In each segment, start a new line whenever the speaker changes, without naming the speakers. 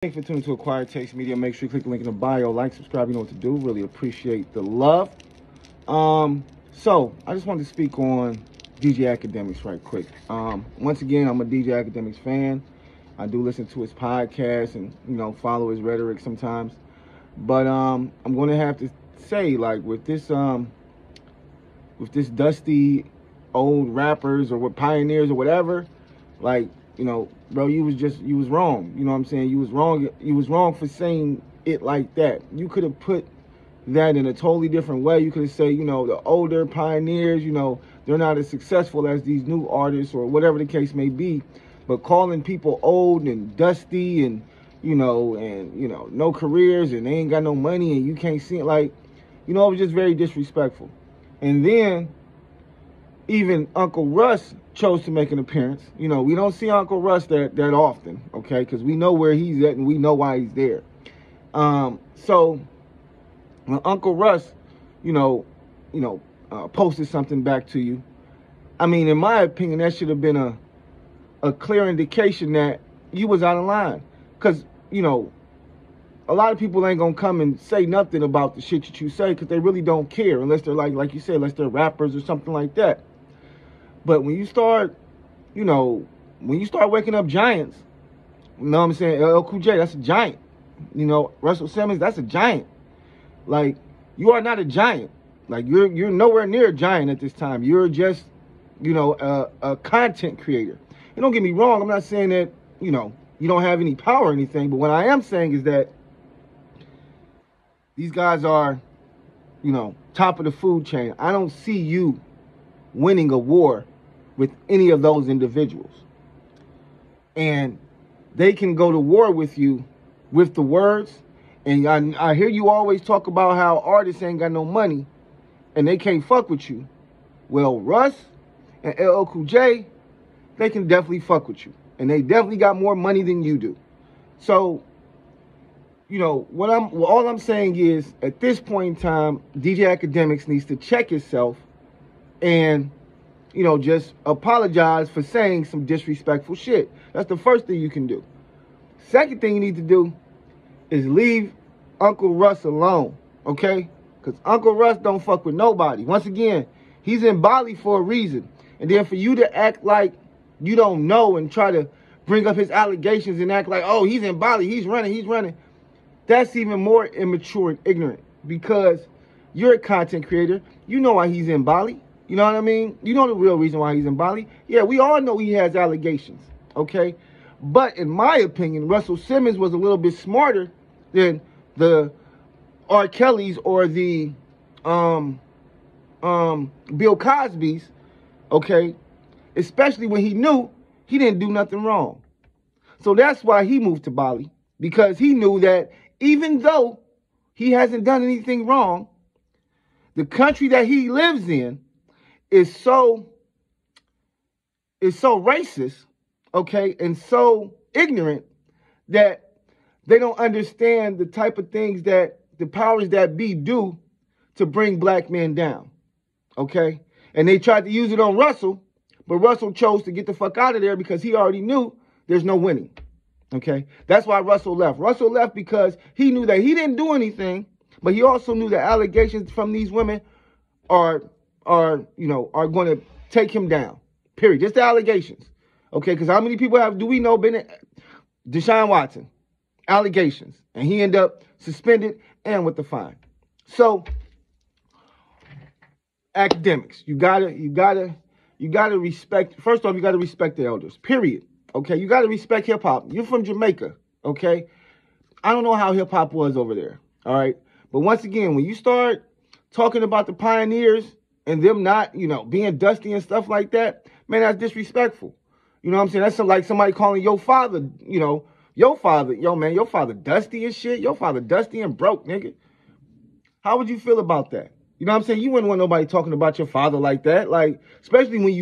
Thanks for tuning to Acquired Taste Media. Make sure you click the link in the bio, like, subscribe, you know what to do. Really appreciate the love. So I just wanted to speak on DJ Akademiks right quick. Once again, I'm a DJ Akademiks fan. I do listen to his podcast and, follow his rhetoric sometimes. But I'm going to have to say, like, with this dusty old rappers or with pioneers or whatever, like, bro, you was wrong. You know what I'm saying? You was wrong for saying it like that. You could have put that in a totally different way. You could have said, the older pioneers, they're not as successful as these new artists or whatever the case may be. But calling people old and dusty and, no careers and they ain't got no money and you can't see it, like, it was just very disrespectful. And then even Uncle Russ chose to make an appearance. We don't see Uncle Russ that often, okay? Because we know where he's at and we know why he's there. So when Uncle Russ, posted something back to you, I mean, in my opinion, that should have been a clear indication that you was out of line. Because, a lot of people ain't going to come and say nothing about the shit that you say because they really don't care unless they're like you said, unless they're rappers or something like that. But when you start, waking up giants, you know what I'm saying? LL Cool J, that's a giant. Russell Simmons, that's a giant. Like, you are not a giant. Like, you're nowhere near a giant at this time. You're just, a content creator. And don't get me wrong, I'm not saying that, you don't have any power or anything. But what I am saying is that these guys are, top of the food chain. I don't see you winning a war with any of those individuals. And they can go to war with you with the words. And I hear you always talk about how artists ain't got no money and they can't fuck with you. Well, Russ and LL Cool J, they can definitely fuck with you. And they definitely got more money than you do. So, all I'm saying is, at this point in time, DJ Akademiks needs to check himself and, just apologize for saying some disrespectful shit. That's the first thing you can do. Second thing you need to do is leave Uncle Russ alone, okay? Because Uncle Russ don't fuck with nobody. Once again, he's in Bali for a reason. And then for you to act like you don't know and try to bring up his allegations and act like, oh, he's in Bali, he's running. That's even more immature and ignorant because you're a content creator. You know why he's in Bali. You know what I mean? You know the real reason why he's in Bali. Yeah, we all know he has allegations, okay? But in my opinion, Russell Simmons was a little bit smarter than the R. Kellys or the Bill Cosby's, okay? Especially when he knew he didn't do nothing wrong. So that's why he moved to Bali, because he knew that even though he hasn't done anything wrong, the country that he lives in is so racist, okay, and so ignorant that they don't understand the type of things that the powers that be do to bring black men down, okay? And they tried to use it on Russell, but Russell chose to get the fuck out of there because he already knew there's no winning, okay? That's why Russell left. Russell left because he knew that he didn't do anything, but he also knew that allegations from these women are going to take him down, period. Just the allegations, okay? Because how many people do we know been Deshaun Watson, allegations, and he ended up suspended and with the fine. So, Akademiks, you gotta respect. First off, you gotta respect the elders, period. Okay, you gotta respect hip hop. You're from Jamaica, okay? I don't know how hip hop was over there, all right? But once again, when you start talking about the pioneers and them not, being dusty and stuff like that, man, that's disrespectful. You know what I'm saying? That's like somebody calling your father, your father dusty and shit. Your father dusty and broke, nigga. How would you feel about that? You know what I'm saying? You wouldn't want nobody talking about your father like that. Like, especially when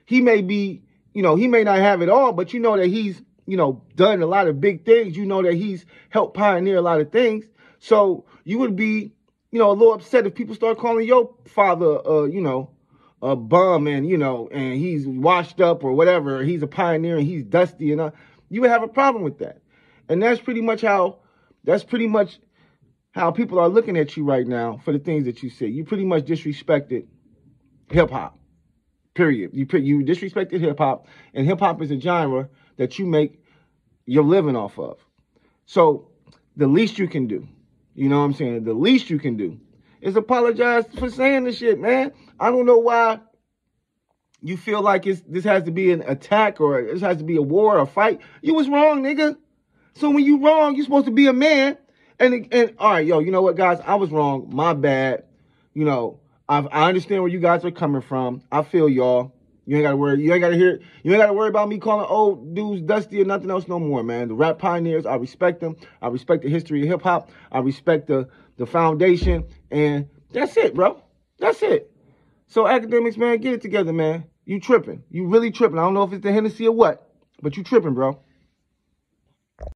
he may be, he may not have it all, but you know that he's, done a lot of big things. You know that he's helped pioneer a lot of things. So you would be, a little upset if people start calling your father, a bum and, and he's washed up or whatever. He's a pioneer and he's dusty and you would have a problem with that. And that's pretty much how people are looking at you right now for the things that you say. You pretty much disrespected hip-hop, period. You disrespected hip-hop, and hip-hop is a genre that you make your living off of. So the least you can do, you know what I'm saying? The least you can do is apologize for saying this shit, man. I don't know why you feel like this has to be an attack or this has to be a war or a fight. You was wrong, nigga. So when you wrong, you're supposed to be a man. And all right, yo, you know what, guys? I was wrong. My bad. You know, I understand where you guys are coming from. I feel y'all. You ain't gotta worry. You ain't gotta worry about me calling old dudes dusty or nothing else no more, man. The rap pioneers, I respect them. I respect the history of hip hop. I respect the foundation. And that's it, bro. That's it. So Akademiks, man, get it together, man. You tripping. You really tripping. I don't know if it's the Hennessy or what, but you tripping, bro.